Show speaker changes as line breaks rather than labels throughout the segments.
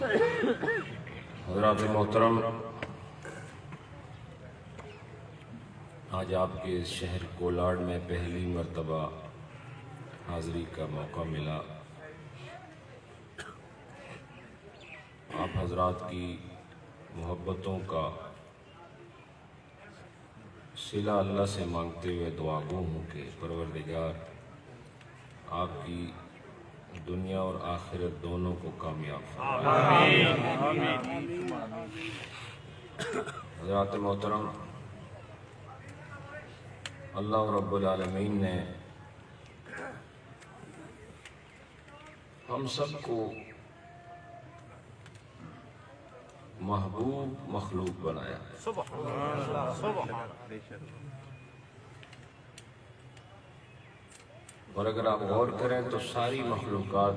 حضرات محترم، آج آپ کے اس شہر کولاڈ میں پہلی مرتبہ حاضری کا موقع ملا۔ آپ حضرات کی محبتوں کا صلہ اللہ سے مانگتے ہوئے دعا گو ہوں کہ پروردگار آپ کی دنیا اور آخرت دونوں کو کامیاب فرمائے۔ حضرات محترم، اللہ رب العالمین نے ہم سب کو محبوب مخلوق بنایا۔ اور اگر آپ غور کریں تو ساری مخلوقات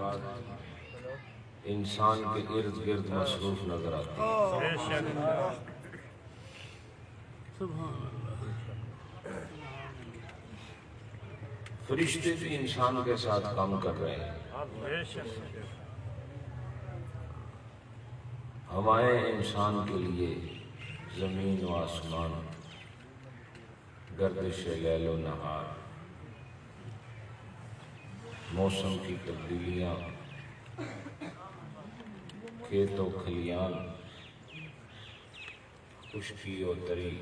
انسان کے ارد گرد مصروف نظر آتی ہیں۔ فرشتے بھی انسان کے ساتھ کام کر رہے ہیں، ہوائیں انسان کے لیے، زمین و آسمان، گردش لیل و نہار، موسم کی تبدیلیاں، کھیت و کھلیان، خشکی و تری،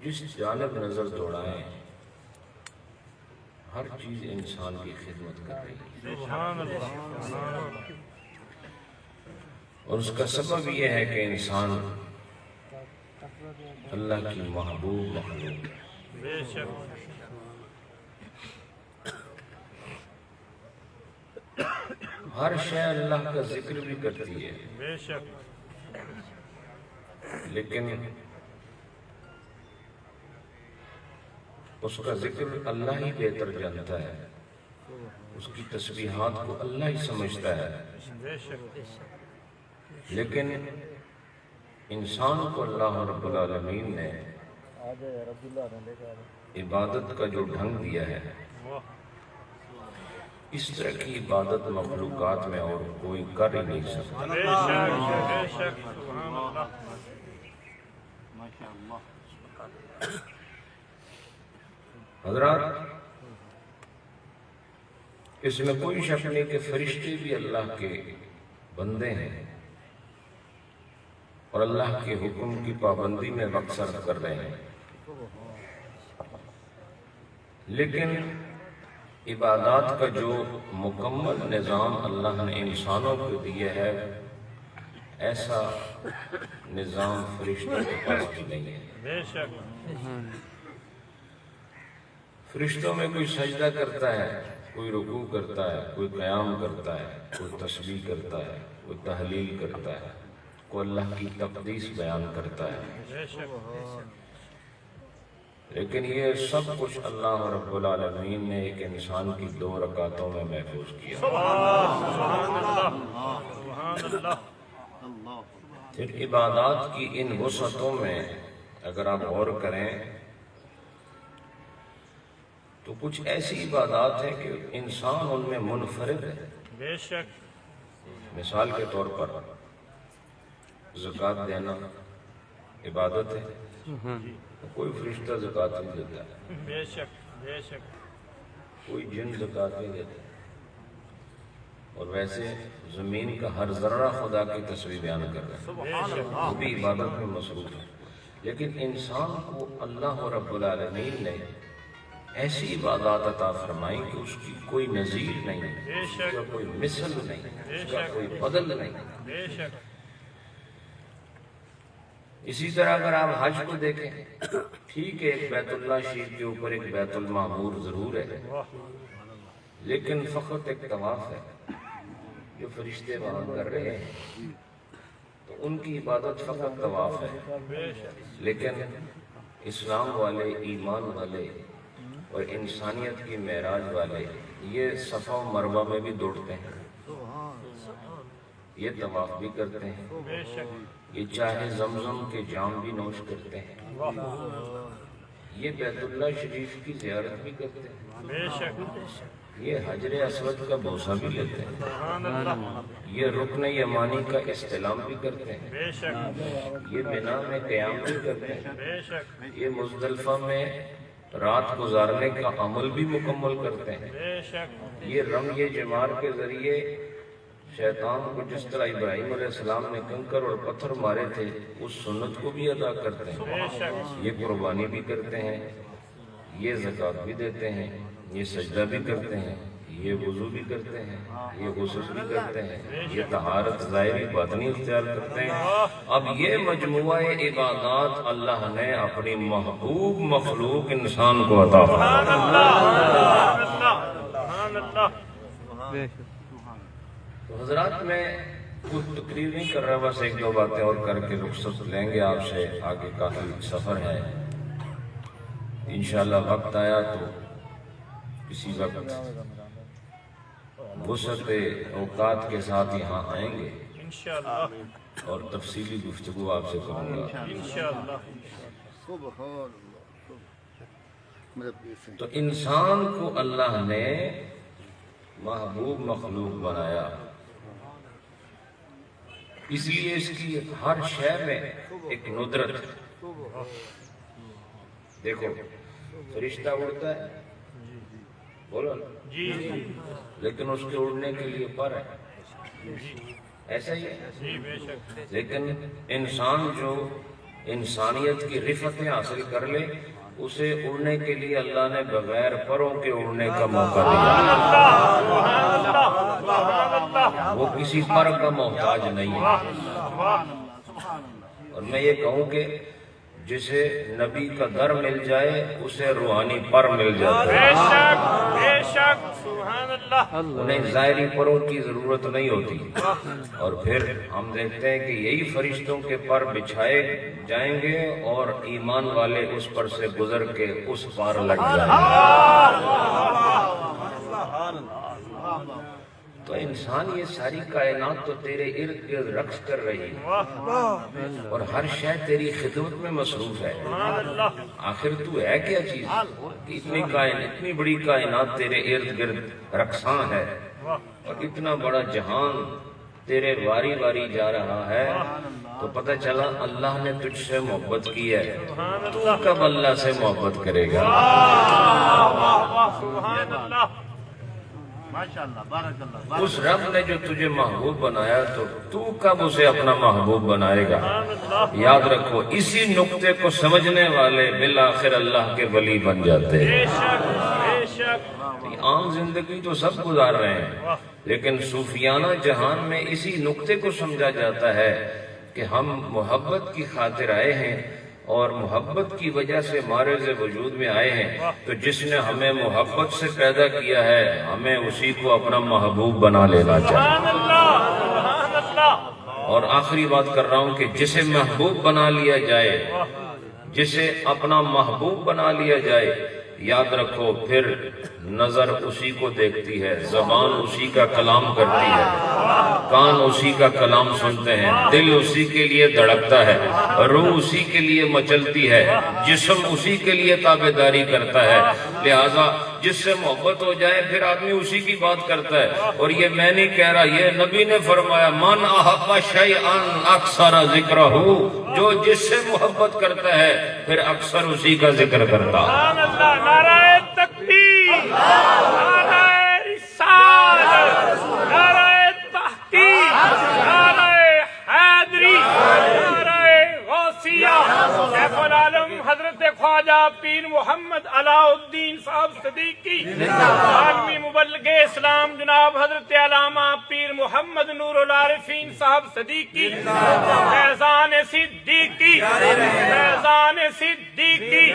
جس جانب نظر دوڑائیں ہر چیز انسان کی خدمت کر رہی ہے۔ اور اس کا سبب یہ ہے کہ انسان اللہ کی محبوب مخلوق ہے۔ ہر شے اللہ کا ذکر بھی کرتی ہے، لیکن اس کا ذکر اللہ ہی بہتر جانتا ہے، اس کی تسبیحات کو اللہ ہی سمجھتا ہے، لیکن انسان کو اللہ رب العالمین نے عبادت کا جو ڈھنگ دیا ہے، اس طرح کی عبادت مخلوقات میں اور کوئی کر ہی نہیں سکتا۔ حضرات، اس میں کوئی شک نہیں کہ فرشتے بھی اللہ کے بندے ہیں اور اللہ کے حکم کی پابندی میں وقت صرف کر رہے ہیں، لیکن عبادات کا جو مکمل نظام اللہ نے انسانوں کو دیا ہے، ایسا نظام فرشتوں کے پاس بھی نہیں ہے۔ فرشتوں میں کوئی سجدہ کرتا ہے، کوئی رکوع کرتا ہے، کوئی قیام کرتا ہے، کوئی تسبیح کرتا ہے، کوئی تحلیل کرتا ہے، کوئی اللہ کی تقدیس بیان کرتا ہے، لیکن یہ سب کچھ اللہ رب العالمین نے ایک انسان کی 2 رکعتوں میں محفوظ کیا۔ پھر عبادات کی ان وسعتوں میں اگر آپ غور کریں تو کچھ ایسی عبادات ہیں کہ انسان ان میں منفرد ہے۔ مثال کے طور پر زکوٰۃ دینا عبادت ہے، کوئی فرشتہ زکوٰۃ نہیں دیتا ہے، کوئی جن زکوٰۃ نہیں دیتا، اور ویسے زمین کا ہر ذرہ خدا کی تسبیح بیان کر رہا ہے، وہ بھی عبادت میں مصروف ہے، لیکن انسان کو اللہ رب العالمین نے ایسی عبادات عطا فرمائی کہ اس کی کوئی نظیر نہیں، اس کا کوئی مثل نہیں، اس کا کوئی بدل نہیں۔ اسی طرح اگر آپ حج کو دیکھیں، ٹھیک ہے ایک بیت اللہ شریف کے اوپر ایک بیت المعمور ضرور ہے، لیکن فقط ایک طواف ہے جو فرشتے وہاں کر رہے ہیں، تو ان کی عبادت فقط طواف ہے، لیکن اسلام والے، ایمان والے اور انسانیت کی معراج والے یہ صفا و مروہ میں بھی دوڑتے ہیں، یہ طواف بھی کرتے ہیں، یہ چاہے زمزم کے جام بھی نوش کرتے ہیں، یہ بیت اللہ شریف کی زیارت بھی کرتے ہیں،
بے شک
یہ حجر اسود کا بوسہ بھی لیتے ہیں، یہ رکن یمانی کا استلام بھی کرتے ہیں،
بے شک
یہ منا میں قیام بھی کرتے ہیں،
بے شک
یہ مزدلفہ میں رات گزارنے کا عمل بھی مکمل کرتے ہیں،
بے شک
یہ رمی جمار کے ذریعے شیطان کو جس طرح ابراہیم علیہ السلام نے کنکر اور پتھر مارے تھے اس سنت کو بھی ادا کرتے ہیں،
بے شک
یہ قربانی بھی کرتے ہیں، یہ زکوٰۃ بھی دیتے ہیں، یہ سجدہ بھی کرتے ہیں، یہ وضو بھی کرتے ہیں، یہ غسل بھی کرتے ہیں، یہ طہارت ظاہری باطنی اختیار کرتے ہیں۔ اب یہ مجموعہ عبادات اللہ نے اپنی محبوب مخلوق انسان کو عطا فرمایا۔
سبحان اللہ
تو حضرات میں کچھ تقریر نہیں کر رہا، بس ایک دو باتیں اور کر کے رخصت لیں گے آپ سے، آگے کافی سفر ہے، انشاءاللہ وقت آیا تو کسی وقت وسعت اوقات کے ساتھ یہاں آئیں گے
انشاءاللہ
اور تفصیلی گفتگو آپ سے کروں گا۔
انشاءاللہ
تو انسان کو اللہ نے محبوب مخلوق بنایا، اس لیے اس کی ہر شے میں ایک ندرت ہے۔ دیکھو فرشتہ اڑتا ہے، بولو نا،
جی جی
لیکن اس کے اڑنے کے لیے پر ہے، ایسا ہی ہے۔
جی بے شک
لیکن انسان جو انسانیت کی رفتیں حاصل کر لے، اسے اڑنے کے لیے اللہ نے بغیر پروں کے اڑنے کا موقع دیا، وہ کسی پر کا محتاج نہیں ہے۔ اور میں یہ کہوں کہ جسے نبی کا در مل جائے اسے روحانی پر مل جاتا ہے،
بے شک سبحان اللہ
انہیں ظاہری پروں کی ضرورت نہیں ہوتی۔ اور پھر ہم دیکھتے ہیں کہ یہی فرشتوں کے پر بچھائے جائیں گے اور ایمان والے اس پر سے گزر کے اس پار لگ جائیں گے۔ تو انسان یہ ساری کائنات تو تیرے ارد گرد رقص کر رہی ہے اور ہر شے تیری خدمت میں مصروف ہے۔ آخر تو ہے کیا چیز کہ اتنی بڑی کائنات تیرے ارد گرد رقصاں ہے اور اتنا بڑا جہان تیرے واری واری جا رہا ہے، تو پتہ چلا اللہ نے تجھ سے محبت کی ہے، تو کب اللہ سے محبت کرے گا؟
سبحان اللہ
اس رب نے جو تجھے محبوب بنایا تو کب اسے اپنا محبوب بنائے گا؟ یاد رکھو اسی نقطے کو سمجھنے والے بالآخر اللہ کے ولی بن جاتے ہیں۔
بے شک بے شک
عام زندگی تو سب گزار رہے ہیں، لیکن صوفیانہ جہان میں اسی نقطے کو سمجھا جاتا ہے کہ ہم محبت کی خاطر آئے ہیں اور محبت کی وجہ سے معرض وجود میں آئے ہیں، تو جس نے ہمیں محبت سے پیدا کیا ہے ہمیں اسی کو اپنا محبوب بنا لینا چاہیے۔
سبحان اللہ سبحان اللہ
اور آخری بات کر رہا ہوں کہ جسے محبوب بنا لیا جائے، جسے اپنا محبوب بنا لیا جائے، یاد رکھو پھر نظر اسی کو دیکھتی ہے، زبان اسی کا کلام کرتی ہے، کان اسی کا کلام سنتے ہیں، دل اسی کے لیے دھڑکتا ہے، روح اسی کے لیے مچلتی ہے، جسم اسی کے لیے تابعداری کرتا ہے۔ لہذا جس سے محبت ہو جائے پھر آدمی اسی کی بات کرتا ہے۔ اور یہ میں نہیں کہہ رہا، یہ نبی نے فرمایا من احب شیئا اکثر ذکرہ، جو جس سے محبت کرتا ہے پھر اکثر اسی کا ذکر کرتا ہے۔
سبحان اللہ نعرہ تکبیر، نعرہ رسالت، نعرہ تحقیق، نعرہ حیدری، نعرہ غوثیہ، شیخ العالم حضرت خواجہ پیر محمد علاء الدین صاحب صدیقی، عالمی مبلغ اسلام جناب حضرت علامہ پیر محمد نور العارفین صاحب صدیقی، فیضان صدیقی، فیضان صدیقی۔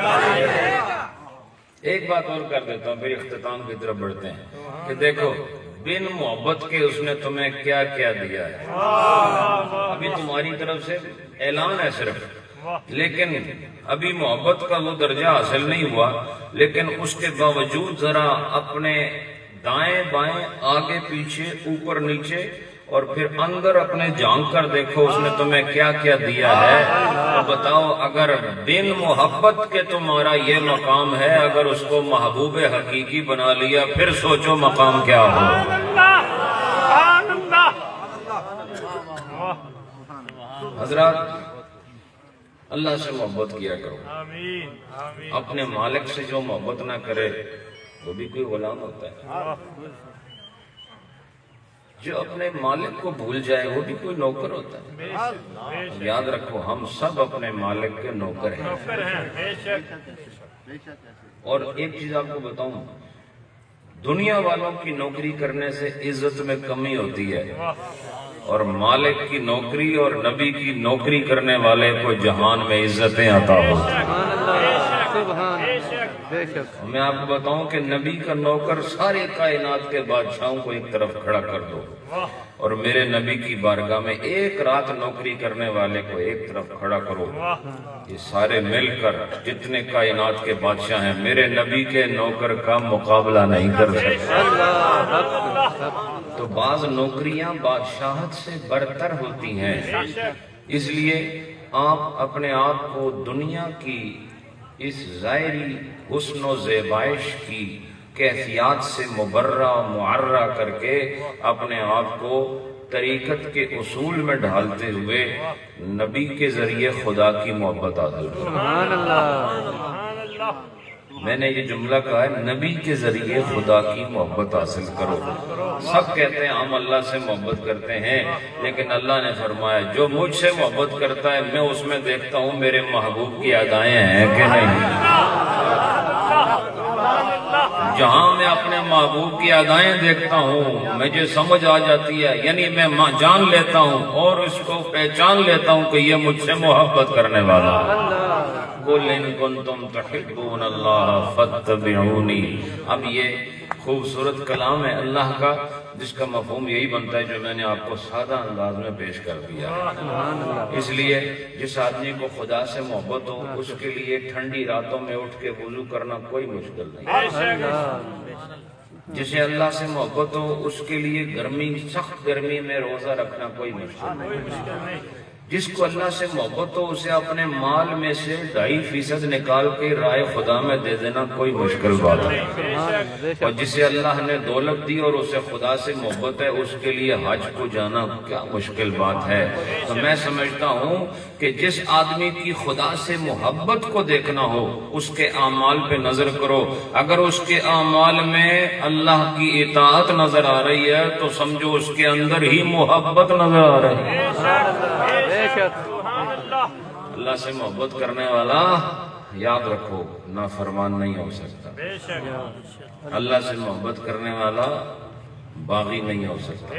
ایک بات اور کر دیتا ہوں پھر اختتام کی طرف بڑھتے ہیں کہ دیکھو بن محبت کے اس نے تمہیں کیا کیا دیا ہے۔ ابھی تمہاری طرف سے اعلان ہے صرف، لیکن ابھی محبت کا وہ درجہ حاصل نہیں ہوا، لیکن اس کے باوجود ذرا اپنے دائیں بائیں آگے پیچھے اوپر نیچے اور پھر اندر اپنے جھانک کر دیکھو اس نے تمہیں کیا کیا دیا ہے، تو بتاؤ اگر بن محبت کے تمہارا یہ مقام ہے، اگر اس کو محبوب حقیقی بنا لیا پھر سوچو مقام کیا ہو۔ حضرات اللہ سے محبت کیا کرو،
آمین آمین
اپنے مالک سے جو محبت نہ کرے وہ بھی کوئی غلام ہوتا ہے، جو اپنے مالک کو بھول جائے وہ بھی کوئی نوکر ہوتا ہے۔
بے شک بے شک
یاد رکھو ہم سب اپنے مالک کے نوکر ہیں۔
نوکر ہیں، بے شک
اور ایک چیز آپ کو بتاؤں، دنیا والوں کی نوکری کرنے سے عزت میں کمی ہوتی ہے، اور مالک کی نوکری اور نبی کی نوکری کرنے والے کو جہان میں عزتیں عطا ہوتی ہیں۔
بے شک
میں آپ کو بتاؤں کہ نبی کا نوکر سارے کائنات کے بادشاہوں کو ایک طرف کھڑا کر دو، اور میرے نبی کی بارگاہ میں ایک رات نوکری کرنے والے کو ایک طرف کھڑا کرو، یہ سارے مل کر جتنے کائنات کے بادشاہ ہیں میرے نبی کے نوکر کا مقابلہ نہیں کر سکتے۔ تو بعض نوکریاں بادشاہت سے برتر ہوتی ہیں، اس لیے آپ اپنے آپ کو دنیا کی اس ظاہری حسن و زیبائش کی کیفیات سے مبرہ و معرہ کر کے اپنے آپ کو طریقت کے اصول میں ڈھالتے ہوئے نبی کے ذریعے خدا کی محبت حاصل کرو۔
سبحان اللہ
میں نے یہ جملہ کہا ہے، نبی کے ذریعے خدا کی محبت حاصل کرو۔ سب کہتے ہیں ہم اللہ سے محبت کرتے ہیں، لیکن اللہ نے فرمایا جو مجھ سے محبت کرتا ہے میں اس میں دیکھتا ہوں میرے محبوب کی ادائیں ہیں کہ نہیں۔ جہاں میں اپنے محبوب کی ادائیں دیکھتا ہوں مجھے سمجھ آ جاتی ہے، یعنی میں جان لیتا ہوں اور اس کو پہچان لیتا ہوں کہ یہ مجھ سے محبت کرنے والا ہے۔ قُلْ إِن كُنتُمْ تُحِبُّونَ اللَّهَ فَاتَّبِعُونِي۔ اب یہ خوبصورت کلام ہے اللہ کا جس کا مفہوم یہی بنتا ہے جو میں نے آپ کو سادہ انداز میں پیش کر دیا ہے۔ اس لیے جس آدمی کو خدا سے محبت ہو اس کے لیے ٹھنڈی راتوں میں اٹھ کے وضو کرنا کوئی مشکل نہیں، جسے اللہ سے محبت ہو اس کے لیے سخت گرمی میں روزہ رکھنا کوئی مشکل نہیں، جس کو اللہ سے محبت ہو اسے اپنے مال میں سے 2.5% نکال کے رائے خدا میں دے دینا کوئی مشکل بات نہیں، اور جسے اللہ نے دولت دی اور اسے خدا سے محبت ہے اس کے لیے حج کو جانا کیا مشکل بات ہے۔ تو میں سمجھتا ہوں کہ جس آدمی کی خدا سے محبت کو دیکھنا ہو اس کے اعمال پہ نظر کرو، اگر اس کے اعمال میں اللہ کی اطاعت نظر آ رہی ہے تو سمجھو اس کے اندر ہی محبت نظر آ رہی ہے۔ اللہ سے محبت کرنے والا یاد رکھو نافرمان نہیں ہو سکتا، اللہ سے محبت کرنے والا باغی نہیں ہو سکتا،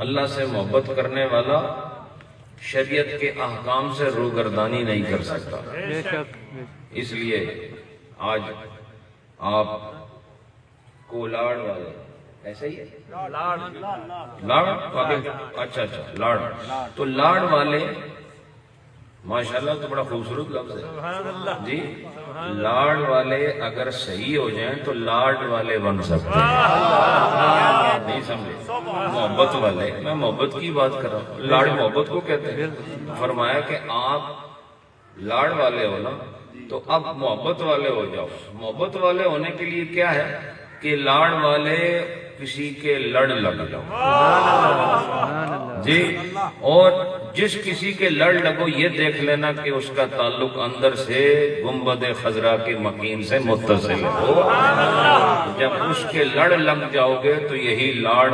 اللہ سے محبت کرنے والا شریعت کے احکام سے روگردانی نہیں کر سکتا۔ اس لیے آج آپ کو لاڑ والے ایسا ہی ہے، لاڑ اچھا لاڑ، تو لاڑ والے ماشاءاللہ تو بڑا خوبصورت لفظ ہے جی، لاڑ والے اگر صحیح ہو جائیں تو لاڈ والے بن سکتے ہیں، نہیں سمجھے؟ محبت والے، میں محبت کی بات کر رہا ہوں، لاڑ محبت کو کہتے ہیں۔ فرمایا کہ آپ لاڑ والے ہو نا تو اب محبت والے ہو جاؤ۔ محبت والے ہونے کے لیے کیا ہے کہ لاڑ والے کسی کے لڑ لگ جاؤ جی، اور جس کسی کے لڑ لگو یہ دیکھ لینا کہ اس کا تعلق اندر سے گنبد خضرا کے مکین سے متصل ہو۔ جب اس کے لڑ لگ جاؤ گے تو یہی لاڑ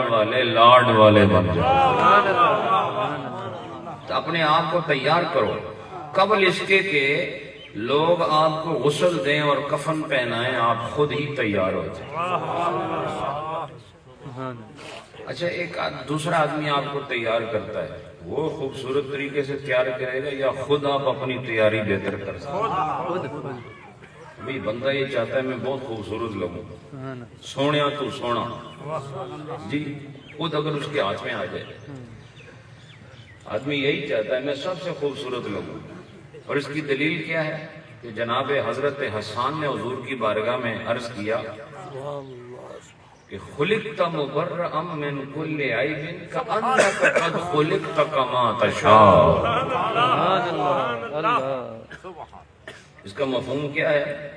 والے بن جاؤ۔ تو اپنے آپ کو تیار کرو قبل اس کے کہ لوگ آپ کو غسل دیں اور کفن پہنائیں، آپ خود ہی تیار ہو جائیں۔ اچھا ایک دوسرا آدمی آپ کو تیار کرتا ہے، وہ خوبصورت طریقے سے تیار کرے گا یا خود آپ اپنی تیاری بہتر کر سکتے ہیں؟ بندہ یہ چاہتا ہے میں بہت خوبصورت لگوں، سونیا تو سونا جی، خود اگر اس کے ہاتھ میں آ جائے، آدمی یہی چاہتا ہے میں سب سے خوبصورت لگوں۔ اور اس کی دلیل کیا ہے کہ جناب حضرت حسان نے حضور کی بارگاہ میں عرض کیا کہ خلقت مبرأ من کل عیب کأنک قد خلقت کما تشاء. اس کا مفہوم کیا ہے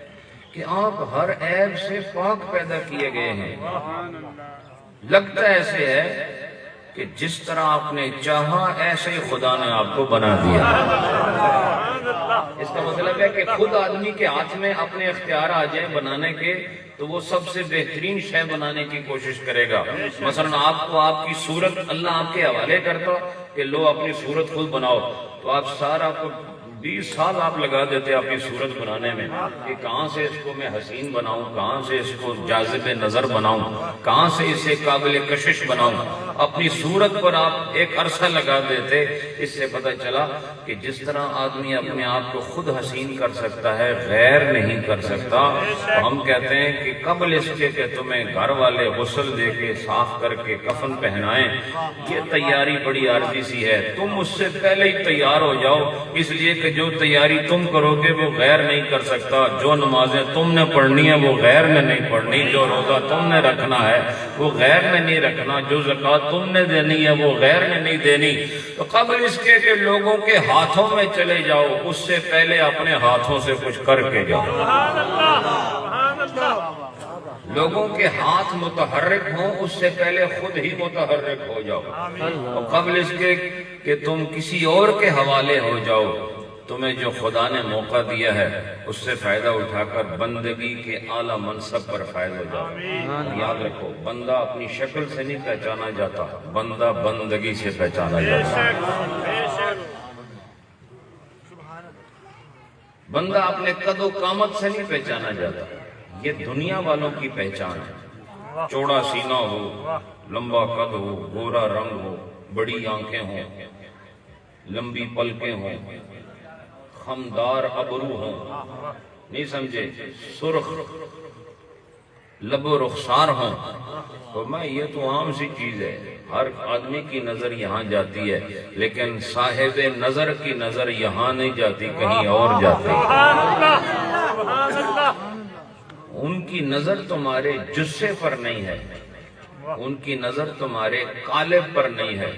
کہ آپ ہر عیب سے پاک پیدا کیے گئے ہیں. لگتا ایسے ہے کہ جس طرح آپ نے چاہا ایسے ہی خدا نے آپ کو بنا دیا. اس کا مطلب ہے کہ خود آدمی کے ہاتھ میں اپنے اختیار آ جائیں بنانے کے تو وہ سب سے بہترین شے بنانے کی کوشش کرے گا. مثلا آپ کو آپ کی صورت اللہ آپ کے حوالے کرتا کہ لو اپنی صورت خود بناؤ تو آپ سارا 20 سال آپ لگا دیتے اپنی صورت بنانے میں کہ کہاں سے اس کو میں حسین بناؤں, کہاں سے اس کو جاذب نظر بناؤں, کہاں سے اسے قابل کشش بناؤں. اپنی صورت پر آپ ایک عرصہ لگا دیتے. اس سے پتہ چلا کہ جس طرح آدمی اپنے آپ کو خود حسین کر سکتا ہے غیر نہیں کر سکتا. تو ہم کہتے ہیں کہ قبل اس کے کہ تمہیں گھر والے غسل دے کے صاف کر کے کفن پہنائیں, یہ تیاری بڑی عارضی سی ہے. تم اس سے پہلے ہی تیار ہو جاؤ, اس لیے کہ جو تیاری تم کرو گے وہ غیر نہیں کر سکتا. جو نمازیں تم نے پڑھنی ہیں وہ غیر نے نہیں پڑھنی, جو روزہ تم نے رکھنا ہے وہ غیر نے نہیں رکھنا, جو زکوٰۃ تم نے دینی ہے وہ غیر نے نہیں دینی. تو قبل اس کے کہ لوگوں کے ہاتھوں میں چلے جاؤ اس سے پہلے اپنے ہاتھوں سے کچھ کر کے جاؤ. لوگوں کے ہاتھ متحرک ہوں اس سے پہلے خود ہی متحرک ہو جاؤ. اور قبل اس کے کہ تم کسی اور کے حوالے ہو جاؤ, تمہیں جو خدا نے موقع دیا ہے اس سے فائدہ اٹھا کر بندگی کے اعلیٰ منصب پر فائد ہو جاؤ. یاد رکھو بندہ اپنی شکل سے نہیں پہچانا جاتا, بندہ بندگی سے پہچانا جاتا. بندہ اپنے قد و قامت سے نہیں پہچانا جاتا, یہ دنیا والوں کی پہچان ہے. چوڑا سینہ ہو, لمبا قد ہو, گورا رنگ ہو, بڑی آنکھیں ہوں, لمبی پلکیں ہوں, خمدار ابرو ہوں, نہیں سمجھے, سرخ لب و رخسار ہوں. تو میں یہ تو عام سی چیز ہے, ہر آدمی کی نظر یہاں جاتی ہے, لیکن صاحب نظر کی نظر یہاں نہیں جاتی, کہیں اور جاتی. ان کی نظر تمہارے جسے پر نہیں ہے, ان کی نظر تمہارے قالب پر نہیں ہے,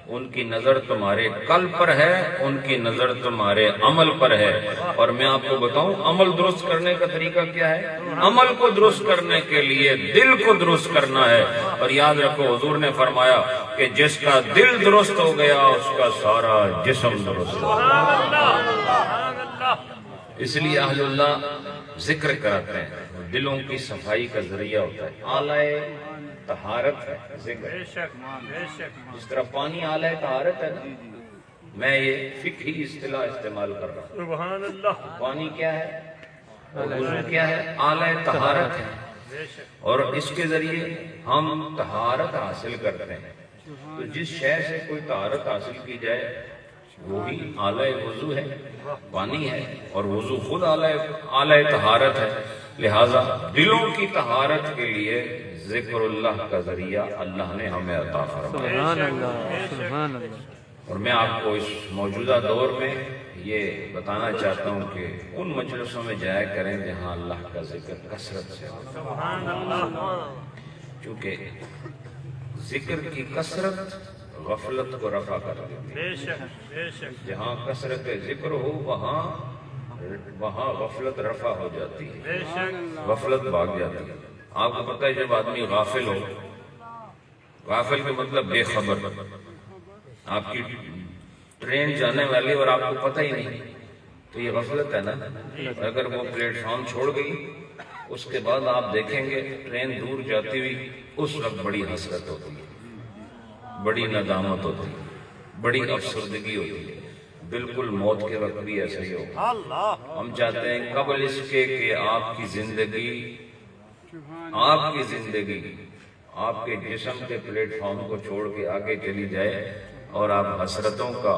ان کی نظر تمہارے قلب پر ہے, ان کی نظر تمہارے عمل پر ہے. اور میں آپ کو بتاؤں عمل درست کرنے کا طریقہ کیا ہے. عمل کو درست کرنے کے لیے دل کو درست کرنا ہے. اور یاد رکھو حضور نے فرمایا کہ جس کا دل درست ہو گیا اس کا سارا جسم درست ہو گیا. اس لیے اہل اللہ ذکر کراتے ہیں, دلوں کی صفائی کا ذریعہ ہوتا ہے. اعلی طہارت ہے ذکر, جس طرح پانی اعلی طہارت ہے نا. میں یہ فقہی اصطلاح استعمال کر رہا ہوں.
سبحان اللہ.
پانی کیا ہے, وضو کیا ہے, اعلی طہارت ہے. اور اس کے ذریعے ہم طہارت حاصل کرتے ہیں. تو جس شے سے کوئی طہارت حاصل کی جائے وہی اعلی وضو ہے, پانی ہے, اور وضو خود اعلی طہارت ہے. لہذا دلوں کی طہارت کے لیے ذکر اللہ کا ذریعہ اللہ نے ہمیں عطا فرمایا. اور میں آپ کو اس موجودہ دور میں یہ بتانا چاہتا ہوں کہ ان مجلسوں میں جایا کریں جہاں اللہ کا ذکر کثرت سے ہو. چونکہ ذکر کی کثرت غفلت کو رفع کر دیتی ہے. جہاں کثرت ذکر ہو وہاں غفلت رفع ہو جاتی ہے, غفلت بھاگ جاتی ہے. آپ کو پتہ ہے جب آدمی غافل ہو, غافل کا مطلب بے خبر, آپ کی ٹرین جانے والی اور آپ کو پتہ ہی نہیں, تو یہ غفلت ہے نا. اگر وہ پلیٹ فارم چھوڑ گئی اس کے بعد آپ دیکھیں گے ٹرین دور جاتی ہوئی, اس وقت بڑی حسرت ہوتی ہے, بڑی ندامت ہوتی ہے, بڑی افسردگی ہوتی ہے. بالکل موت کے وقت بھی ایسا ہی ہوگا. ہم چاہتے ہیں قبل اس کے کہ آپ کی زندگی آپ کے جسم کے پلیٹ فارم کو چھوڑ کے آگے چلی جائے اور آپ حسرتوں کا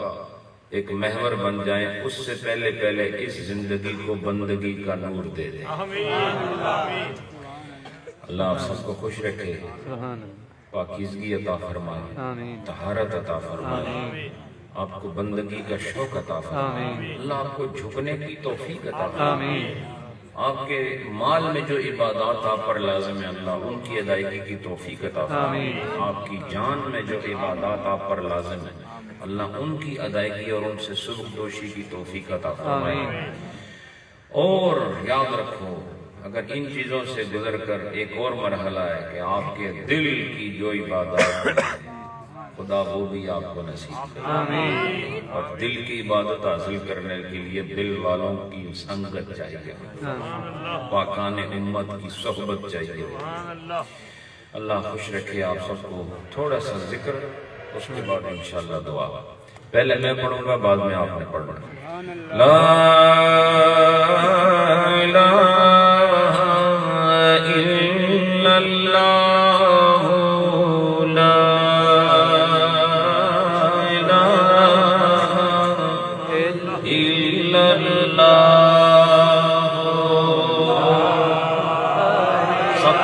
ایک محور بن جائیں. اس سے پہلے اس زندگی کو بندگی کا نور دے دیں. اللہ آپ سب کو خوش رکھے, پاکیزگی عطا فرمائے, طہارت عطا فرمائے, آپ کو بندگی کا شوق عطا فرمائے, اللہ آپ کو جھکنے کی توفیق عطا فرمائے. آپ کے مال میں جو عبادات آپ پر لازم ہے اللہ ان کی ادائیگی کی توفیق عطا فرمائے، آپ کی جان میں جو عبادات آپ پر لازم ہے اللہ ان کی ادائیگی اور ان سے سبک دوشی کی توفیق عطا فرمائے۔ اور یاد رکھو اگر ان چیزوں سے گزر کر ایک اور مرحلہ ہے کہ آپ کے دل کی جو عبادات ہے خدا وہ بھی آپ کو نصیب کرے، اور دل کی عبادت حاصل کرنے کے لیے دل والوں کی سنگت چاہیے، پاکان امت کی صحبت چاہیے۔ اللہ خوش رکھے آپ سب کو۔ تھوڑا سا ذکر اس کے بعد انشاءاللہ دعا، پہلے میں پڑھوں گا بعد میں آپ نے پڑھنا۔ لا الہ الا اللہ، لا الا اللہ، سب